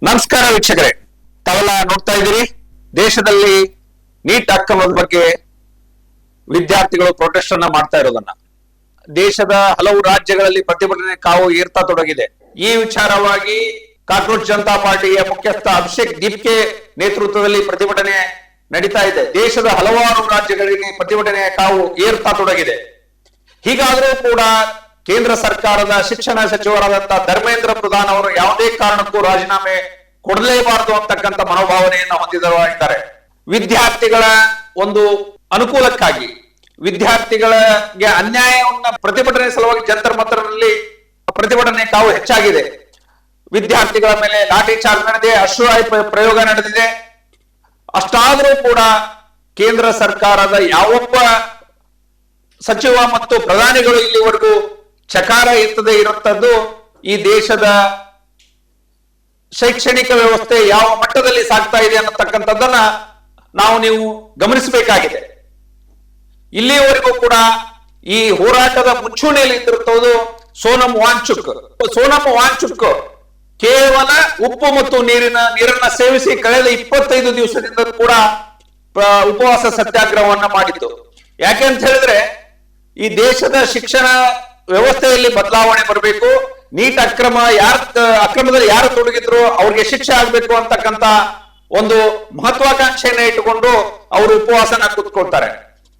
ನಮಸ್ಕಾರ ವೀಕ್ಷಕರೇ, ತಾವೆಲ್ಲ ನೋಡ್ತಾ ಇದ್ದೀರಿ ದೇಶದಲ್ಲಿ ನೀಟ್ ಅಕ್ರಮದ ಬಗ್ಗೆ ವಿದ್ಯಾರ್ಥಿಗಳು ಪ್ರೊಟೆಸ್ಟ್ ಅನ್ನ ಮಾಡ್ತಾ ಇರೋದನ್ನ. ದೇಶದ ಹಲವು ರಾಜ್ಯಗಳಲ್ಲಿ ಪ್ರತಿಭಟನೆ ಕಾವು ಏರ್ತಾ ತೊಡಗಿದೆ. ಈ ವಿಚಾರವಾಗಿ ಕಾಕ್ರೋಚ್ ಜನತಾ ಪಾರ್ಟಿಯ ಮುಖ್ಯಸ್ಥ ಅಭಿಷೇಕ್ ದೀಪ್ಕೆ ನೇತೃತ್ವದಲ್ಲಿ ಪ್ರತಿಭಟನೆ ನಡೀತಾ ಇದೆ. ದೇಶದ ಹಲವಾರು ರಾಜ್ಯಗಳಿಗೆ ಪ್ರತಿಭಟನೆ ಕಾವು ಏರ್ತಾ ತೊಡಗಿದೆ. ಹೀಗಾದರೂ ಕೂಡ ಕೇಂದ್ರ ಸರ್ಕಾರದ ಶಿಕ್ಷಣ ಸಚಿವರಾದಂತಹ ಧರ್ಮೇಂದ್ರ ಪ್ರಧಾನ್ ಅವರು ಯಾವುದೇ ಕಾರಣಕ್ಕೂ ರಾಜೀನಾಮೆ ಕೊಡಲೇಬಾರದು ಅಂತಕ್ಕಂಥ ಮನೋಭಾವನೆಯನ್ನು ಹೊಂದಿದವರಾಗಿದ್ದಾರೆ. ವಿದ್ಯಾರ್ಥಿಗಳ ಒಂದು ಅನುಕೂಲಕ್ಕಾಗಿ, ವಿದ್ಯಾರ್ಥಿಗಳಿಗೆ ಅನ್ಯಾಯವನ್ನ ಪ್ರತಿಭಟನೆ ಸಲುವಾಗಿ ಜಂತರ್ ಮಂತರ್ನಲ್ಲಿ ಪ್ರತಿಭಟನೆ ಕಾವು ಹೆಚ್ಚಾಗಿದೆ. ವಿದ್ಯಾರ್ಥಿಗಳ ಮೇಲೆ ಲಾಠಿ ಚಾರ್ಜ್ ನಡೆದಿದೆ, ಅಶ್ರು ಪ್ರಯೋಗ ನಡೆದಿದೆ. ಅಷ್ಟಾದರೂ ಕೂಡ ಕೇಂದ್ರ ಸರ್ಕಾರದ ಯಾವೊಬ್ಬ ಸಚಿವ ಮತ್ತು ಪ್ರಧಾನಿಗಳು ಇಲ್ಲಿವರೆಗೂ ಚಕಾರ ಎತ್ತದೇ ಇರುತ್ತದ್ದು ಈ ದೇಶದ ಶೈಕ್ಷಣಿಕ ವ್ಯವಸ್ಥೆ ಯಾವ ಮಟ್ಟದಲ್ಲಿ ಸಾಗ್ತಾ ಇದೆ ಅನ್ನತಕ್ಕಂಥದ್ದನ್ನ ನೀವು ಗಮನಿಸಬೇಕಾಗಿದೆ. ಇಲ್ಲಿಯವರೆಗೂ ಕೂಡ ಈ ಹೋರಾಟದ ಮುಂಚೂಣಿಯಲ್ಲಿ ಇದ್ದಿರುವುದು ಸೋನಮ್ ವಾಂಗ್ಚುಕ್ ಕೇವಲ ಉಪ್ಪು ಮತ್ತು ನೀರನ್ನ ಸೇವಿಸಿ ಕಳೆದ 25 ದಿವಸದಿಂದ ಕೂಡ ಉಪವಾಸ ಸತ್ಯಾಗ್ರಹವನ್ನ ಮಾಡಿತ್ತು. ಯಾಕೆಂತ ಹೇಳಿದ್ರೆ ಈ ದೇಶದ ಶಿಕ್ಷಣ ವ್ಯವಸ್ಥೆಯಲ್ಲಿ ಬದಲಾವಣೆ ಬರಬೇಕು, ನೀಟ್ ಅಕ್ರಮದಲ್ಲಿ ಯಾರು ತೊಡಗಿದ್ರು ಅವ್ರಿಗೆ ಶಿಕ್ಷೆ ಆಗ್ಬೇಕು ಅಂತಕ್ಕಂತ ಒಂದು ಮಹತ್ವಾಕಾಂಕ್ಷೆಯನ್ನ ಇಟ್ಟುಕೊಂಡು ಅವರು ಉಪವಾಸನ ಕೂತ್ಕೊಳ್ತಾರೆ.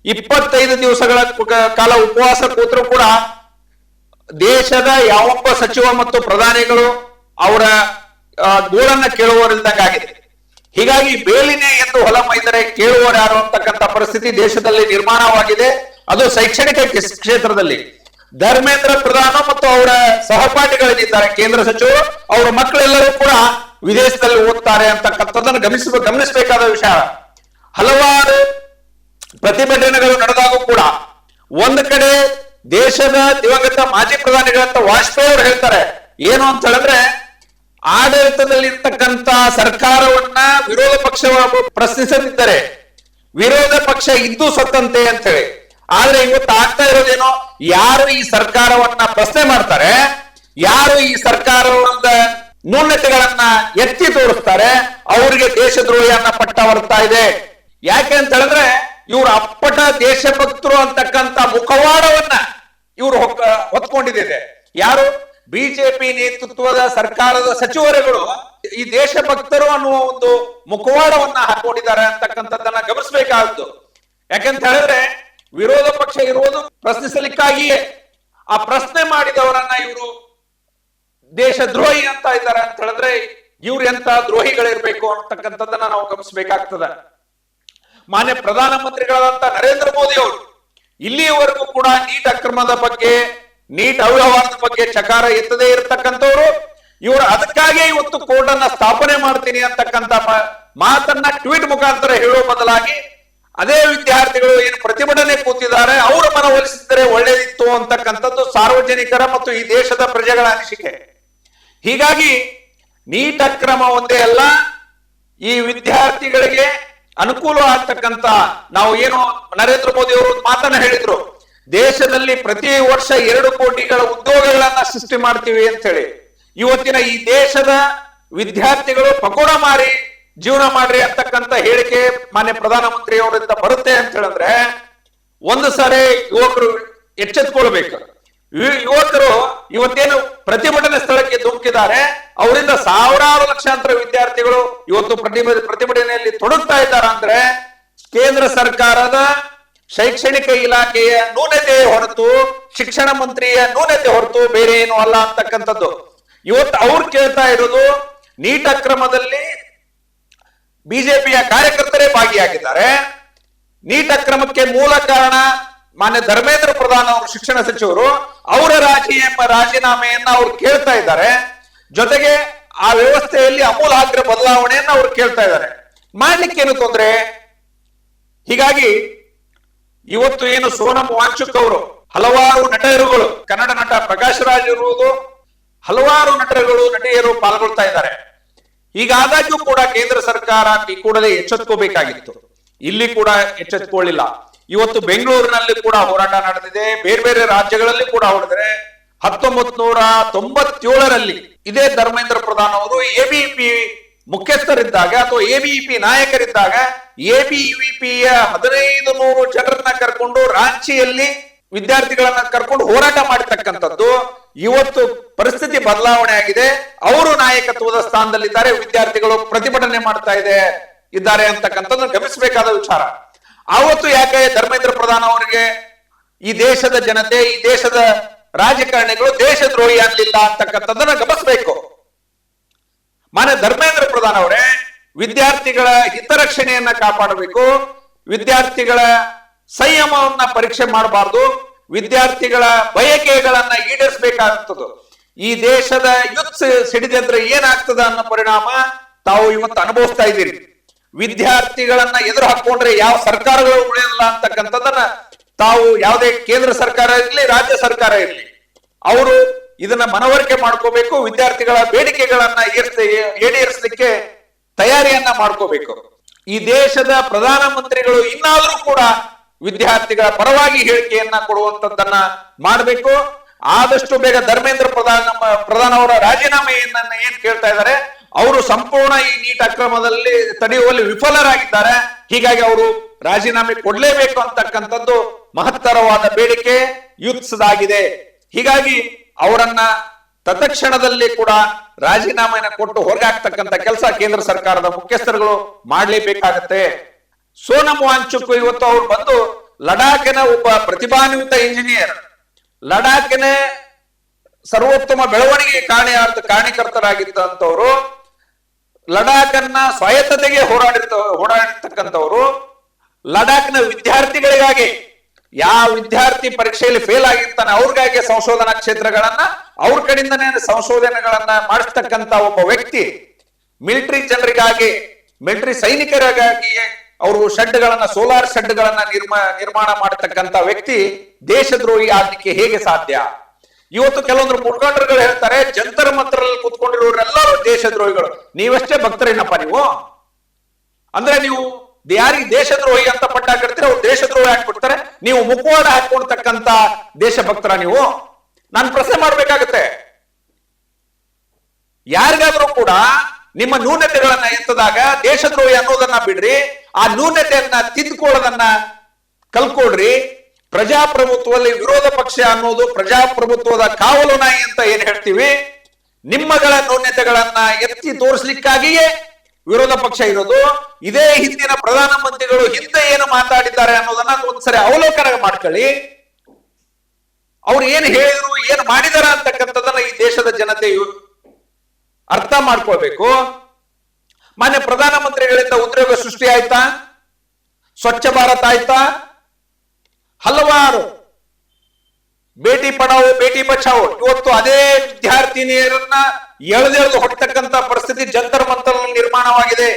25 ದಿವಸಗಳ ಕಾಲ ಉಪವಾಸ ಕೂತರು ಕೂಡ ದೇಶದ ಯಾವೊಬ್ಬ ಸಚಿವ ಮತ್ತು ಪ್ರಧಾನಿಗಳು ಅವರ ಗೋಳನ್ನ ಕೇಳುವವರಿದ್ದಂಗಾಗಿದೆ. ಹೀಗಾಗಿ ಬೇಲಿನೇ ಎಂದು ಹೊಲ ಮೈದರೆ ಕೇಳುವವರು ಯಾರು ಅಂತಕ್ಕಂಥ ಪರಿಸ್ಥಿತಿ ದೇಶದಲ್ಲಿ ನಿರ್ಮಾಣವಾಗಿದೆ. ಅದು ಶೈಕ್ಷಣಿಕ ಕ್ಷೇತ್ರದಲ್ಲಿ ಧರ್ಮೇಂದ್ರ ಪ್ರಧಾನ್ ಮತ್ತು ಅವರ ಸಹಪಾಠಿಗಳೇನಿದ್ದಾರೆ ಕೇಂದ್ರ ಸಚಿವರು, ಅವರ ಮಕ್ಕಳೆಲ್ಲರೂ ಕೂಡ ವಿದೇಶದಲ್ಲಿ ಓದ್ತಾರೆ ಅಂತಕ್ಕಂಥದ್ದನ್ನು ಗಮನಿಸಬೇಕಾದ ವಿಷಯ. ಹಲವಾರು ಪ್ರತಿಭಟನೆಗಳು ನಡೆದಾಗೂ ಕೂಡ ಒಂದು ಕಡೆ ದೇಶದ ದಿವಂಗತ ಮಾಜಿ ಪ್ರಧಾನಿಗಳಂತ ವಾಜಪೇಯಿ ಅವರು ಹೇಳ್ತಾರೆ ಏನು ಅಂತ ಹೇಳಿದ್ರೆ, ಆಡಳಿತದಲ್ಲಿ ಇರ್ತಕ್ಕಂಥ ಸರ್ಕಾರವನ್ನ ವಿರೋಧ ಪಕ್ಷ ಪ್ರಶ್ನಿಸದಿದ್ದರೆ ವಿರೋಧ ಪಕ್ಷ ಇದ್ದು ಸತ್ತಂತೆ ಅಂತ ಹೇಳಿ. ಆದ್ರೆ ಇವತ್ತು ಆಗ್ತಾ ಇರೋದೇನೋ, ಯಾರು ಈ ಸರ್ಕಾರವನ್ನ ಪ್ರಶ್ನೆ ಮಾಡ್ತಾರೆ, ಯಾರು ಈ ಸರ್ಕಾರದ ನ್ಯೂನತೆಗಳನ್ನ ಎತ್ತಿ ತೋರಿಸ್ತಾರೆ, ಅವರಿಗೆ ದೇಶದ್ರೋಹಿಯನ್ನ ಪಟ್ಟ ಬರ್ತಾ ಇದೆ. ಯಾಕೆ ಅಂತ ಹೇಳಿದ್ರೆ ಇವರು ಅಪ್ಪಟ ದೇಶಭಕ್ತರು ಅಂತಕ್ಕಂಥ ಮುಖವಾಡವನ್ನ ಇವರು ಹೊತ್ಕೊಂಡಿದೆ. ಯಾರು ಬಿಜೆಪಿ ನೇತೃತ್ವದ ಸರ್ಕಾರದ ಸಚಿವರುಗಳು ಈ ದೇಶಭಕ್ತರು ಅನ್ನುವ ಒಂದು ಮುಖವಾಡವನ್ನ ಹಾಕೊಂಡಿದ್ದಾರೆ ಅಂತಕ್ಕಂಥದ್ದನ್ನ ಗಮನಿಸಬೇಕಾದ್ದು. ಯಾಕಂತ ಹೇಳಿದ್ರೆ ವಿರೋಧ ಪಕ್ಷ ಇರುವುದು ಪ್ರಶ್ನಿಸಲಿಕ್ಕಾಗಿಯೇ. ಆ ಪ್ರಶ್ನೆ ಮಾಡಿದವರನ್ನ ಇವರು ದೇಶ ದ್ರೋಹಿ ಅಂತ ಇದ್ದಾರೆ ಅಂತ ಹೇಳಿದ್ರೆ ಇವ್ರು ಎಂತ ದ್ರೋಹಿಗಳಿರ್ಬೇಕು ಅಂತಕ್ಕಂಥದ್ದನ್ನ ನಾವು ಗಮನಿಸಬೇಕಾಗ್ತದೆ. ಮಾನ್ಯ ಪ್ರಧಾನಮಂತ್ರಿಗಳಾದಂತ ನರೇಂದ್ರ ಮೋದಿ ಅವರು ಇಲ್ಲಿಯವರೆಗೂ ಕೂಡ ನೀಟ್ ಅಕ್ರಮದ ಬಗ್ಗೆ, ನೀಟ್ ಅವ್ಯವಹಾರದ ಬಗ್ಗೆ ಚಕಾರ ಎತ್ತದೇ ಇರತಕ್ಕಂಥವ್ರು, ಇವರು ಅದಕ್ಕಾಗಿ ಇವತ್ತು ಕೋರ್ಟ್ ಅನ್ನ ಸ್ಥಾಪನೆ ಮಾಡ್ತೀನಿ ಅಂತಕ್ಕಂಥ ಮಾತನ್ನ ಟ್ವೀಟ್ ಮುಖಾಂತರ ಹೇಳುವ ಬದಲಾಗಿ ಅದೇ ವಿದ್ಯಾರ್ಥಿಗಳು ಏನು ಪ್ರತಿಭಟನೆ ಕೂತಿದ್ದಾರೆ ಅವರ ಮನವೊಲಿಸಿದರೆ ಒಳ್ಳೇದಿತ್ತು ಅಂತಕ್ಕಂಥದ್ದು ಸಾರ್ವಜನಿಕರ ಮತ್ತು ಈ ದೇಶದ ಪ್ರಜೆಗಳ ಅನಿಸಿಕೆ. ಹೀಗಾಗಿ ನೀಟ್ ಅಕ್ರಮ ಒಂದೇ ಅಲ್ಲ, ಈ ವಿದ್ಯಾರ್ಥಿಗಳಿಗೆ ಅನುಕೂಲ ಆಗ್ತಕ್ಕಂಥ, ನಾವು ಏನು ನರೇಂದ್ರ ಮೋದಿ ಅವರು ಮಾತನ್ನ ಹೇಳಿದ್ರು, ದೇಶದಲ್ಲಿ ಪ್ರತಿ ವರ್ಷ 2 ಕೋಟಿಗಳ ಉದ್ಯೋಗಗಳನ್ನ ಸೃಷ್ಟಿ ಮಾಡ್ತೀವಿ ಅಂತ ಹೇಳಿ. ಇವತ್ತಿನ ಈ ದೇಶದ ವಿದ್ಯಾರ್ಥಿಗಳು ಪಕೋಡ ಮಾರಿ ಜೀವನ ಮಾಡ್ರಿ ಅಂತಕ್ಕಂಥ ಹೇಳಿಕೆ ಮಾನ್ಯ ಪ್ರಧಾನಮಂತ್ರಿ ಅವರಿಂದ ಬರುತ್ತೆ ಅಂತ ಹೇಳಿದ್ರೆ ಒಂದು ಸಾರಿ ಯುವಕರು ಎಚ್ಚೆತ್ಕೊಳ್ಬೇಕು. ಯುವಕರು ಇವತ್ತೇನು ಪ್ರತಿಭಟನೆ ಸ್ಥಳಕ್ಕೆ ಧುಮುಕಿದ್ದಾರೆ, ಅವರಿಂದ ಸಾವಿರಾರು ಲಕ್ಷಾಂತರ ವಿದ್ಯಾರ್ಥಿಗಳು ಇವತ್ತು ಪ್ರತಿಭಟನೆಯಲ್ಲಿ ತೊಡಗ್ತಾ ಇದ್ದಾರೆ ಅಂದ್ರೆ ಕೇಂದ್ರ ಸರ್ಕಾರದ ಶೈಕ್ಷಣಿಕ ಇಲಾಖೆಯ ನ್ಯೂನತೆ ಹೊರತು, ಶಿಕ್ಷಣ ಮಂತ್ರಿಯ ನ್ಯೂನತೆ ಹೊರತು ಬೇರೆ ಏನು ಅಲ್ಲ ಅಂತಕ್ಕಂಥದ್ದು. ಇವತ್ತು ಅವ್ರು ಕೇಳ್ತಾ ಇರೋದು, ನೀಟ್ ಅಕ್ರಮದಲ್ಲಿ ಬಿಜೆಪಿಯ ಕಾರ್ಯಕರ್ತರೇ ಭಾಗಿಯಾಗಿದ್ದಾರೆ. ನೀಟ್ ಅಕ್ರಮಕ್ಕೆ ಮೂಲ ಕಾರಣ ಮಾನ್ಯ ಧರ್ಮೇಂದ್ರ ಪ್ರಧಾನ್ ಅವರು, ಶಿಕ್ಷಣ ಸಚಿವರು, ಅವರ ರಾಜೀನಾಮೆಯನ್ನ ಅವ್ರು ಕೇಳ್ತಾ ಇದ್ದಾರೆ. ಜೊತೆಗೆ ಆ ವ್ಯವಸ್ಥೆಯಲ್ಲಿ ಅಮೂಲಾಗ್ರ ಬದಲಾವಣೆಯನ್ನ ಅವ್ರು ಕೇಳ್ತಾ ಇದ್ದಾರೆ. ಮಾಡ್ಲಿಕ್ಕೇನು ತೊಂದ್ರೆ? ಹೀಗಾಗಿ ಇವತ್ತು ಏನು ಸೋನಮ್ ವಾಂಗ್ಚುಕ್ ಅವರು, ಹಲವಾರು ನಟರುಗಳು, ಕನ್ನಡ ನಟ ಪ್ರಕಾಶ್ ರಾಜ್ ಇರುವುದು, ಹಲವಾರು ನಟಿಯರು ಪಾಲ್ಗೊಳ್ತಾ ಇದ್ದಾರೆ. ಹೀಗಾದಾಗ್ಯೂ ಕೂಡ ಕೇಂದ್ರ ಸರ್ಕಾರ ಈ ಕೂಡಲೇ ಎಚ್ಚೆತ್ಕೋಬೇಕಾಗಿತ್ತು. ಇಲ್ಲಿ ಕೂಡ ಎಚ್ಚೆತ್ಕೊಳ್ಳಿಲ್ಲ. ಇವತ್ತು ಬೆಂಗಳೂರಿನಲ್ಲಿ ಕೂಡ ಹೋರಾಟ ನಡೆದಿದೆ, ಬೇರೆ ಬೇರೆ ರಾಜ್ಯಗಳಲ್ಲಿ ಕೂಡ ಹೊಡೆದರೆ 1997ರಲ್ಲಿ ಇದೇ ಧರ್ಮೇಂದ್ರ ಪ್ರಧಾನ್ ಅವರು ಎಬಿವಿಪಿ ಮುಖ್ಯಸ್ಥರಿದ್ದಾಗ ಅಥವಾ ಎಬಿವಿಪಿ ನಾಯಕರಿದ್ದಾಗ ಎಬಿವಿಪಿಯ 1500 ಜನರನ್ನ ಕರ್ಕೊಂಡು ರಾಂಚಿಯಲ್ಲಿ ವಿದ್ಯಾರ್ಥಿಗಳನ್ನ ಕರ್ಕೊಂಡು ಹೋರಾಟ ಮಾಡತಕ್ಕಂಥದ್ದು. ಇವತ್ತು ಪರಿಸ್ಥಿತಿ ಬದಲಾವಣೆ ಆಗಿದೆ. ಅವರು ನಾಯಕತ್ವದ ಸ್ಥಾನದಲ್ಲಿದ್ದಾರೆ, ವಿದ್ಯಾರ್ಥಿಗಳು ಪ್ರತಿಭಟನೆ ಮಾಡ್ತಾ ಇದ್ದಾರೆ ಅಂತಕ್ಕಂಥದ್ದು ಗಮನಿಸಬೇಕಾದ ವಿಚಾರ. ಆವತ್ತು ಯಾಕೆ ಧರ್ಮೇಂದ್ರ ಪ್ರಧಾನ್ ಅವರಿಗೆ ಈ ದೇಶದ ಜನತೆ, ಈ ದೇಶದ ರಾಜಕಾರಣಿಗಳು ದೇಶದ್ರೋಹಿ ಅನ್ನಲಿಲ್ಲ ಅಂತಕ್ಕಂಥದ್ದನ್ನ ಗಮನಿಸಬೇಕು. ಮಾನ್ಯ ಧರ್ಮೇಂದ್ರ ಪ್ರಧಾನ್ ಅವರೇ, ವಿದ್ಯಾರ್ಥಿಗಳ ಹಿತರಕ್ಷಣೆಯನ್ನ ಕಾಪಾಡಬೇಕು, ವಿದ್ಯಾರ್ಥಿಗಳ ಸಂಯಮವನ್ನ ಪರೀಕ್ಷೆ ಮಾಡಬಾರ್ದು, ವಿದ್ಯಾರ್ಥಿಗಳ ಬಯಕೆಗಳನ್ನ ಈಡೇರಿಸಬೇಕಾಗುತ್ತದೆ. ಈ ದೇಶದ ಯುತ್ ಸಿಡಿದ್ರೆ ಏನಾಗ್ತದ ಅನ್ನೋ ಪರಿಣಾಮ ತಾವು ಇವತ್ತು ಅನುಭವಿಸ್ತಾ ಇದ್ದೀರಿ. ವಿದ್ಯಾರ್ಥಿಗಳನ್ನ ಎದುರು ಹಾಕೊಂಡ್ರೆ ಯಾವ ಸರ್ಕಾರಗಳು ಉಳಿಯಲ್ಲ ಅಂತಕ್ಕಂಥದ್ದನ್ನ ತಾವು ಯಾವುದೇ ಕೇಂದ್ರ ಸರ್ಕಾರ ಇರಲಿ, ರಾಜ್ಯ ಸರ್ಕಾರ ಇರಲಿ, ಅವರು ಇದನ್ನ ಮನವರಿಕೆ ಮಾಡ್ಕೋಬೇಕು. ವಿದ್ಯಾರ್ಥಿಗಳ ಬೇಡಿಕೆಗಳನ್ನ ಈಡೇರಿಸಲಿಕ್ಕೆ ತಯಾರಿಯನ್ನ ಮಾಡ್ಕೋಬೇಕು. ಈ ದೇಶದ ಪ್ರಧಾನಮಂತ್ರಿಗಳು ಇನ್ನಾದ್ರೂ ಕೂಡ ವಿದ್ಯಾರ್ಥಿಗಳ ಪರವಾಗಿ ಹೇಳಿಕೆಯನ್ನ ಕೊಡುವಂತದ್ದನ್ನ ಮಾಡಬೇಕು. ಆದಷ್ಟು ಬೇಗ ಧರ್ಮೇಂದ್ರ ಪ್ರಧಾನ್ ಅವರ ರಾಜೀನಾಮೆಯನ್ನ ಏನ್ ಕೇಳ್ತಾ ಇದ್ದಾರೆ, ಅವರು ಸಂಪೂರ್ಣ ಈ ನೀಟ್ ಅಕ್ರಮದಲ್ಲಿ ತಡೆಯುವಲ್ಲಿ ವಿಫಲರಾಗಿದ್ದಾರೆ. ಹೀಗಾಗಿ ಅವರು ರಾಜೀನಾಮೆ ಕೊಡ್ಲೇಬೇಕು ಅಂತಕ್ಕಂಥದ್ದು ಮಹತ್ತರವಾದ ಬೇಡಿಕೆ ಯುತ್ಸದಾಗಿದೆ. ಹೀಗಾಗಿ ಅವರನ್ನ ತತ್ಕ್ಷಣದಲ್ಲಿ ಕೂಡ ರಾಜೀನಾಮೆಯನ್ನು ಕೊಟ್ಟು ಹೊರಗೆ ಹಾಕ್ತಕ್ಕಂಥ ಕೆಲಸ ಕೇಂದ್ರ ಸರ್ಕಾರದ ಮುಖ್ಯಸ್ಥರುಗಳು ಮಾಡಲೇಬೇಕಾಗತ್ತೆ. ಸೋನಮ್ ವಾಂಗ್ಚುಕ್ ಇವತ್ತು ಅವ್ರು ಬಂದು ಲಡಾಖಿನ ಒಬ್ಬ ಪ್ರತಿಭಾನ್ವಿತ ಇಂಜಿನಿಯರ್, ಲಡಾಖಿನ ಸರ್ವೋತ್ತಮ ಬೆಳವಣಿಗೆ ಕಾರಣೀಕರ್ತರಾಗಿದ್ದಂಥವ್ರು, ಲಡಾಖನ್ನ ಸ್ವಾಯತ್ತತೆಗೆ ಹೋರಾಡಿರ್ತಕ್ಕಂಥವ್ರು, ಲಡಾಖ್ನ ವಿದ್ಯಾರ್ಥಿಗಳಿಗಾಗಿ ಯಾವ ವಿದ್ಯಾರ್ಥಿ ಪರೀಕ್ಷೆಯಲ್ಲಿ ಫೇಲ್ ಆಗಿರ್ತಾನೆ ಅವ್ರಿಗಾಗಿ ಸಂಶೋಧನಾ ಕ್ಷೇತ್ರಗಳನ್ನ ಅವ್ರ ಕಡೆಯಿಂದನೇ ಸಂಶೋಧನೆಗಳನ್ನ ಮಾಡಿಸ್ತಕ್ಕಂತ ಒಬ್ಬ ವ್ಯಕ್ತಿ, ಮಿಲಿಟರಿ ಜನರಿಗಾಗಿ, ಮಿಲಿಟರಿ ಸೈನಿಕರಿಗಾಗಿ ಅವರು ಶೆಡ್ಗಳನ್ನ, ಸೋಲಾರ್ ಶೆಡ್ಗಳನ್ನ ನಿರ್ಮಾಣ ಮಾಡತಕ್ಕಂತ ವ್ಯಕ್ತಿ ದೇಶದ್ರೋಹಿ ಆಗ್ಲಿಕ್ಕೆ ಹೇಗೆ ಸಾಧ್ಯ? ಇವತ್ತು ಕೆಲವೊಂದು ಮುಖಂಡರುಗಳು ಹೇಳ್ತಾರೆ, ಜಂತರ್ ಮಂತರಲ್ಲಿ ಕೂತ್ಕೊಂಡಿರೋರೆಲ್ಲರೂ ದೇಶದ್ರೋಹಿಗಳು. ನೀವಷ್ಟೇ ಭಕ್ತರೇನಪ್ಪ ನೀವು? ಅಂದ್ರೆ ನೀವು ಯಾರಿಗೆ ದೇಶದ್ರೋಹಿ ಅಂತ ಪಟ್ಟ ಹಾಕಿರ್ತೀರ, ಅವ್ರು ದೇಶದ್ರೋಹಿ ಹಾಕ್ಬಿಡ್ತಾರೆ. ನೀವು ಮುಖವಾಡ ಹಾಕೊಳ್ತಕ್ಕಂತ ದೇಶಭಕ್ತರ ನೀವು? ನಾನು ಪ್ರಶ್ನೆ ಮಾಡ್ಬೇಕಾಗತ್ತೆ. ಯಾರಿಗಾದ್ರೂ ಕೂಡ ನಿಮ್ಮ ನ್ಯೂನತೆಗಳನ್ನ ಎತ್ತದಾಗ ದೇಶದ್ರೋಹಿ ಅನ್ನೋದನ್ನ ಬಿಡ್ರಿ, ಆ ನ್ಯೂನತೆಯನ್ನ ತಿದ್ದುಕೊಳ್ಳೋದನ್ನ ಕಲ್ಕೊಳ್ರಿ. ಪ್ರಜಾಪ್ರಭುತ್ವದಲ್ಲಿ ವಿರೋಧ ಪಕ್ಷ ಅನ್ನೋದು ಪ್ರಜಾಪ್ರಭುತ್ವದ ಕಾವಲು ನಾಯಿ ಅಂತ ಏನ್ ಹೇಳ್ತೀವಿ, ನಿಮ್ಮಗಳ ನ್ಯೂನತೆಗಳನ್ನ ಎತ್ತಿ ತೋರಿಸ್ಲಿಕ್ಕಾಗಿಯೇ ವಿರೋಧ ಪಕ್ಷ ಇರೋದು. ಇದೇ ಹಿಂದಿನ ಪ್ರಧಾನಮಂತ್ರಿಗಳು ಹಿಂದೆ ಏನು ಮಾತಾಡಿದ್ದಾರೆ ಅನ್ನೋದನ್ನ ಒಂದ್ಸರಿ ಅವಲೋಕನ ಮಾಡ್ಕೊಳ್ಳಿ. ಅವ್ರು ಏನ್ ಹೇಳಿದ್ರು, ಏನ್ ಮಾಡಿದಾರ ಅಂತಕ್ಕಂಥದ್ದನ್ನ ಈ ದೇಶದ ಜನತೆಯು ಅರ್ಥ ಮಾಡ್ಕೊಳ್ಬೇಕು. ಮಾನ್ಯ ಪ್ರಧಾನಮಂತ್ರಿಗಳಿಂದ ಉದ್ಯೋಗ ಸೃಷ್ಟಿ ಆಯ್ತಾ? ಸ್ವಚ್ಛ ಭಾರತ್ ಆಯ್ತಾ? ಹಲವಾರು ಬೇಟಿ ಪಡಾವೋ ಬೇಟಿ ಬಚಾವೋ, ಇವತ್ತು ಅದೇ ವಿದ್ಯಾರ್ಥಿನಿಯರನ್ನ ಎಳೆದೆಳೆದು ಹೊಟ್ಟತಕ್ಕಂತ ಪರಿಸ್ಥಿತಿ ಜಂತರ್ ಮಂತರ್ ನಿರ್ಮಾಣವಾಗಿದೆ.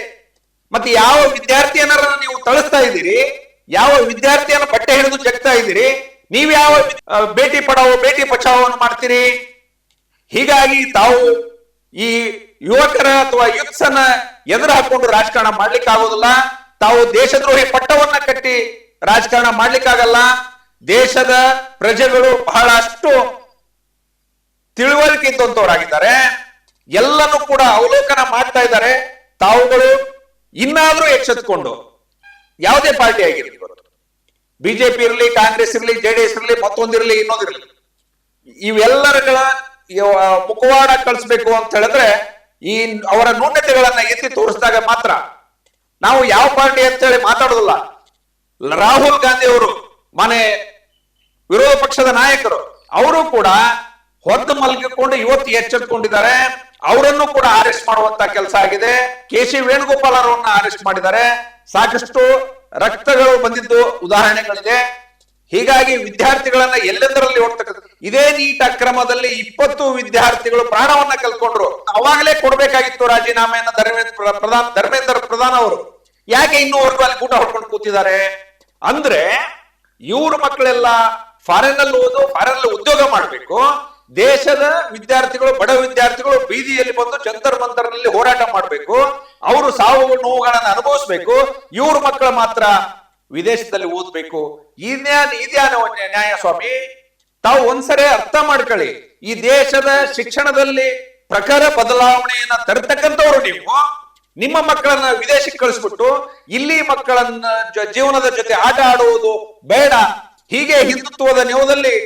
ಮತ್ತೆ ಯಾವ ವಿದ್ಯಾರ್ಥಿಯನ್ನ ನೀವು ತಳಿಸ್ತಾ ಇದ್ದೀರಿ? ಯಾವ ವಿದ್ಯಾರ್ಥಿಯನ್ನ ಬಟ್ಟೆ ಹಿಡಿದು ಜಗ್ತಾ ಇದ್ದೀರಿ? ನೀವು ಯಾವ ಬೇಟಿ ಪಡಾವೋ ಬೇಟಿ ಬಚಾವೋವನ್ನು ಮಾಡ್ತೀರಿ? ಹೀಗಾಗಿ ತಾವು ಈ ಯುವಕರ ಅಥವಾ ಯುತ್ಸ್ ಅನ್ನ ಎದುರು ಹಾಕೊಂಡು ರಾಜಕಾರಣ ಮಾಡ್ಲಿಕ್ಕೆ ಆಗೋದಿಲ್ಲ. ತಾವು ದೇಶದ್ರೋಹಿ ಪಟ್ಟವನ್ನ ಕಟ್ಟಿ ರಾಜಕಾರಣ ಮಾಡ್ಲಿಕ್ಕಾಗಲ್ಲ. ದೇಶದ ಪ್ರಜೆಗಳು ಬಹಳಷ್ಟು ತಿಳುವಳಿಕೆ ಇದ್ದಂತವರಾಗಿದ್ದಾರೆ, ಎಲ್ಲನೂ ಕೂಡ ಅವಲೋಕನ ಮಾಡ್ತಾ ಇದ್ದಾರೆ. ತಾವುಗಳು ಇನ್ನಾದ್ರೂ ಎಚ್ಚೆತ್ಕೊಂಡು, ಯಾವುದೇ ಪಾರ್ಟಿ ಆಗಿರಲಿ, ಇವತ್ತು ಬಿಜೆಪಿ ಇರಲಿ, ಕಾಂಗ್ರೆಸ್ ಇರಲಿ, ಜೆಡಿಎಸ್ ಇರಲಿ, ಮತ್ತೊಂದಿರಲಿ, ಇನ್ನೊಂದಿರಲಿ, ಇವೆಲ್ಲರಗಳ ಮುಖವಾಡ ಕಳಿಸ್ಬೇಕು ಅಂತ ಹೇಳಿದ್ರೆ ಈ ಅವರ ನ್ಯೂನತೆಗಳನ್ನ ಎತ್ತಿ ತೋರಿಸಿದಾಗ ಮಾತ್ರ. ನಾವು ಯಾವ ಪಾರ್ಟಿ ಅಂತ ಹೇಳಿ ಮಾತಾಡೋದಿಲ್ಲ. ರಾಹುಲ್ ಗಾಂಧಿ ಅವರು ಮನೆ ವಿರೋಧ ಪಕ್ಷದ ನಾಯಕರು, ಅವರು ಕೂಡ ಹೊದ್ದು ಮಲಗಿಕೊಂಡು ಇವತ್ತು ಎಚ್ಚೆತ್ತುಕೊಂಡಿದ್ದಾರೆ. ಅವರನ್ನು ಕೂಡ ಅರೆಸ್ಟ್ ಮಾಡುವಂತ ಕೆಲಸ ಆಗಿದೆ. ಕೆ.ಸಿ. ವೇಣುಗೋಪಾಲ್ ಅವರನ್ನ ಅರೆಸ್ಟ್ ಮಾಡಿದ್ದಾರೆ. ಸಾಕಷ್ಟು ರಕ್ತಗಳು ಬಂದಿದ್ದು ಉದಾಹರಣೆಗಳಿದೆ. ಹೀಗಾಗಿ ವಿದ್ಯಾರ್ಥಿಗಳನ್ನ ಎಲ್ಲೆಂದರಲ್ಲಿ ಓಡ್ತಕ್ಕಂಥ ಇದೇ ನೀಟ್ ಅಕ್ರಮದಲ್ಲಿ 20 ವಿದ್ಯಾರ್ಥಿಗಳು ಪ್ರಾಣವನ್ನ ಕಲ್ಕೊಂಡ್ರು. ಅವಾಗಲೇ ಕೊಡ್ಬೇಕಾಗಿತ್ತು ರಾಜೀನಾಮೆಯನ್ನ ಧರ್ಮೇಂದ್ರ ಪ್ರಧಾನ್ ಅವರು. ಯಾಕೆ ಇನ್ನೂವರೆಗೂ ಅಲ್ಲಿ ಊಟ ಹೊಡ್ಕೊಂಡು ಕೂತಿದ್ದಾರೆ ಅಂದ್ರೆ, ಇವ್ರ ಮಕ್ಕಳೆಲ್ಲ ಫಾರಿನ್ ಅಲ್ಲಿ ಓದು, ಫಾರಿನ್ ಅಲ್ಲಿ ಉದ್ಯೋಗ ಮಾಡ್ಬೇಕು. ದೇಶದ ವಿದ್ಯಾರ್ಥಿಗಳು, ಬಡ ವಿದ್ಯಾರ್ಥಿಗಳು ಬೀದಿಯಲ್ಲಿ ಬಂದು ಜಂತರ್ ಮಂತರ್ನಲ್ಲಿ ಹೋರಾಟ ಮಾಡ್ಬೇಕು. ಅವರು ಸಾವು ನೋವುಗಳನ್ನ ಅನುಭವಿಸ್ಬೇಕು. ಇವ್ರ ಮಕ್ಕಳು ಮಾತ್ರ ವಿದೇಶದಲ್ಲಿ ಓದ್ಬೇಕು. ಇದ್ಯಾನ ನ್ಯಾಯ ಸ್ವಾಮಿ? ತಾವು ಒಂದ್ಸರಿ ಅರ್ಥ ಮಾಡ್ಕೊಳ್ಳಿ, ಈ ದೇಶದ ಶಿಕ್ಷಣದಲ್ಲಿ ಪ್ರಖರ ಬದಲಾವಣೆಯನ್ನ ತರತಕ್ಕಂಥವ್ರು ನೀವು. ನಿಮ್ಮ ಮಕ್ಕಳನ್ನ ವಿದೇಶಕ್ಕೆ ಕಳಿಸ್ಬಿಟ್ಟು ಇಲ್ಲಿ ಮಕ್ಕಳನ್ನ ಜೀವನದ ಜೊತೆ ಆಟ ಆಡುವುದು ಬೇಡ, ಹೀಗೆ ಹಿಂದುತ್ವದ ನೆವದಲ್ಲಿ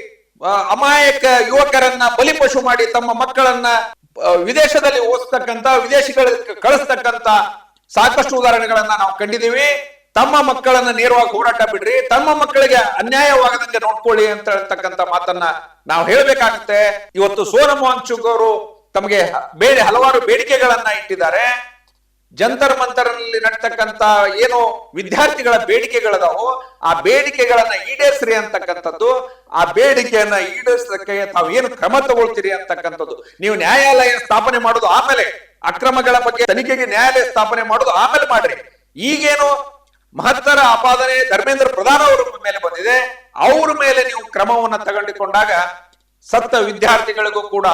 ಅಮಾಯಕ ಯುವಕರನ್ನ ಬಲಿಪಶು ಮಾಡಿ ತಮ್ಮ ಮಕ್ಕಳನ್ನ ವಿದೇಶದಲ್ಲಿ ಓದಿಸ್ತಕ್ಕಂತ, ವಿದೇಶಿಗಳಿಗೆ ಕಳಿಸ್ತಕ್ಕಂತ ಸಾಕಷ್ಟು ಉದಾಹರಣೆಗಳನ್ನ ನಾವು ಕಂಡಿದ್ದೀವಿ. ತಮ್ಮ ಮಕ್ಕಳನ್ನ ನೇರವಾಗಿ ಹೋರಾಟ ಬಿಡ್ರಿ, ತಮ್ಮ ಮಕ್ಕಳಿಗೆ ಅನ್ಯಾಯವಾಗದಂಗೆ ನೋಡ್ಕೊಳ್ಳಿ ಅಂತ ಹೇಳ್ತಕ್ಕಂತ ಮಾತನ್ನ ನಾವು ಹೇಳ್ಬೇಕಾಗುತ್ತೆ. ಇವತ್ತು ಸೋನಮ್ ವಾಂಗ್ಚುಕ್ ಅವರು ತಮಗೆ ಹಲವಾರು ಬೇಡಿಕೆಗಳನ್ನ ಇಟ್ಟಿದ್ದಾರೆ. ಜಂತರ್ ಮಂತರ್ನಲ್ಲಿ ನಡ್ತಕ್ಕಂತ ಏನು ವಿದ್ಯಾರ್ಥಿಗಳ ಬೇಡಿಕೆಗಳದಾವು, ಆ ಬೇಡಿಕೆಗಳನ್ನ ಈಡೇರಿಸ್ರಿ ಅಂತಕ್ಕಂಥದ್ದು. ಆ ಬೇಡಿಕೆಯನ್ನ ಈಡೇರಿಸಕ್ಕೆ ತಾವು ಏನು ಕ್ರಮ ತಗೊಳ್ತೀರಿ ಅಂತಕ್ಕಂಥದ್ದು. ನೀವು ನ್ಯಾಯಾಲಯ ಸ್ಥಾಪನೆ ಮಾಡೋದು ಆಮೇಲೆ, ಅಕ್ರಮಗಳ ಬಗ್ಗೆ ತನಿಖೆಗೆ ನ್ಯಾಯಾಲಯ ಸ್ಥಾಪನೆ ಮಾಡೋದು ಆಮೇಲೆ ಮಾಡ್ರಿ. ಈಗೇನು ಮಹತ್ತರ ಆಪಾದನೆ ಧರ್ಮೇಂದ್ರ ಪ್ರಧಾನ್ ಅವರ ಮೇಲೆ ಬಂದಿದೆ, ಅವ್ರ ಮೇಲೆ ನೀವು ಕ್ರಮವನ್ನ ತಗೊಂಡಿಕೊಂಡಾಗ ಸತ್ತ ವಿದ್ಯಾರ್ಥಿಗಳಿಗೂ ಕೂಡ,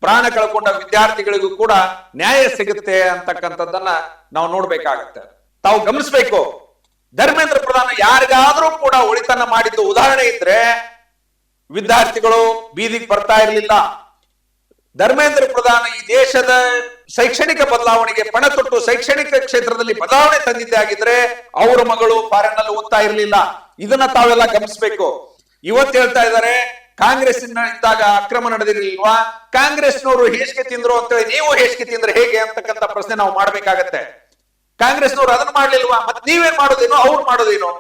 ಪ್ರಾಣ ಕಳ್ಕೊಂಡ ವಿದ್ಯಾರ್ಥಿಗಳಿಗೂ ಕೂಡ ನ್ಯಾಯ ಸಿಗುತ್ತೆ ಅಂತಕ್ಕಂಥದ್ದನ್ನ ನಾವು ನೋಡ್ಬೇಕಾಗತ್ತೆ. ತಾವು ಗಮನಿಸ್ಬೇಕು, ಧರ್ಮೇಂದ್ರ ಪ್ರಧಾನ್ ಯಾರಿಗಾದ್ರೂ ಕೂಡ ಒಳಿತನ್ನ ಮಾಡಿದ್ದು ಉದಾಹರಣೆ ಇದ್ರೆ ವಿದ್ಯಾರ್ಥಿಗಳು ಬೀದಿಗೆ ಬರ್ತಾ ಇರಲಿಲ್ಲ. ಧರ್ಮೇಂದ್ರ ಪ್ರಧಾನ್ ಈ ದೇಶದ ಶೈಕ್ಷಣಿಕ ಬದಲಾವಣೆಗೆ ಪಣ ತೊಟ್ಟು ಶೈಕ್ಷಣಿಕ ಕ್ಷೇತ್ರದಲ್ಲಿ ಬದಲಾವಣೆ ತಂದಿದ್ದೆ ಆಗಿದ್ರೆ ಅವರ ಮಗಳು ಫಾರಿನ್ ನಲ್ಲಿ ಓದ್ತಾ ಇರಲಿಲ್ಲ. ಇದನ್ನ ತಾವೆಲ್ಲ ಗಮನಿಸಬೇಕು. ಇವತ್ತು ಹೇಳ್ತಾ ಇದ್ದಾರೆ ಕಾಂಗ್ರೆಸ್ ಇದ್ದಾಗ ಅಕ್ರಮ ನಡೆದಿರಲಿಲ್ವಾ, ಕಾಂಗ್ರೆಸ್ನವರು ಹೇಸಿಗೆ ತಿಂದ್ರು ಅಂತೇಳಿ ನೀವು ಹೇಸಿಗೆ ತಿಂದ್ರೆ ಹೇಗೆ ಅಂತಕ್ಕಂಥ ಪ್ರಶ್ನೆ ನಾವು ಮಾಡ್ಬೇಕಾಗತ್ತೆ. ಕಾಂಗ್ರೆಸ್ನವರು ಅದನ್ನ ಮಾಡ್ಲಿಲ್ವಾ, ಮತ್ತೆ ನೀವೇನ್ ಮಾಡೋದೇನು, ಅವ್ರು ಮಾಡೋದೇನು?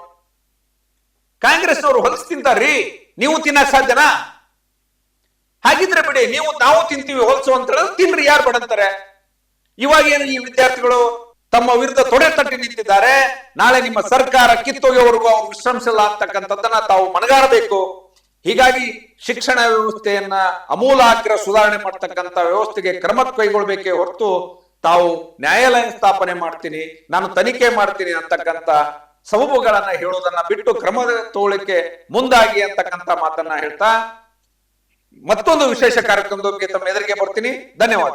ಕಾಂಗ್ರೆಸ್ನವರು ಹೊಲಸು ತಿಂತಾರ್ರಿ, ನೀವು ತಿನ್ನಕ್ ಸಾಧ್ಯನಾ? ಹಾಗಿದ್ರೆ ಬಿಡಿ, ನಾವು ತಿಂತೀವಿ ಹೊಲಸು ಅಂತ ಹೇಳಿದ್ರೆ ತಿನ್ರಿ, ಯಾರು ಬಡಂತಾರೆ? ಇವಾಗ ಏನು ಈ ವಿದ್ಯಾರ್ಥಿಗಳು ತಮ್ಮ ವಿರುದ್ಧ ತೊಡೆ ತಟ್ಟಿ ನಿಂತಿದ್ದಾರೆ. ನಾಳೆ ನಿಮ್ಮ ಸರ್ಕಾರ ಕಿತ್ತೊಗೆವರೆಗೂ ಅವ್ರು ವಿಶ್ರಮಿಸಲ್ಲ ಅಂತಕ್ಕಂಥದ್ದನ್ನ ತಾವು ಮನಗಾರಬೇಕು. ಹೀಗಾಗಿ ಶಿಕ್ಷಣ ವ್ಯವಸ್ಥೆಯನ್ನ ಅಮೂಲಾಗ್ರ ಸುಧಾರಣೆ ಮಾಡ್ತಕ್ಕಂಥ ವ್ಯವಸ್ಥೆಗೆ ಕ್ರಮ ಕೈಗೊಳ್ಬೇಕೇ ಹೊರತು ತಾವು ನ್ಯಾಯಾಲಯ ಸ್ಥಾಪನೆ ಮಾಡ್ತೀನಿ, ನಾನು ತನಿಖೆ ಮಾಡ್ತೀನಿ ಅಂತಕ್ಕಂಥ ಸಬಬುಗಳನ್ನ ಹೇಳೋದನ್ನ ಬಿಟ್ಟು ಕ್ರಮ ತಗೊಳ್ಳಿಕ್ಕೆ ಮುಂದಾಗಿ ಅಂತಕ್ಕಂಥ ಮಾತನ್ನ ಹೇಳ್ತಾ ಮತ್ತೊಂದು ವಿಶೇಷ ಕಾರ್ಯಕ್ರಮದೊಂದಿಗೆ ತಮ್ಮ ಎದುರಿಗೆ ಬರ್ತೀನಿ. ಧನ್ಯವಾದ.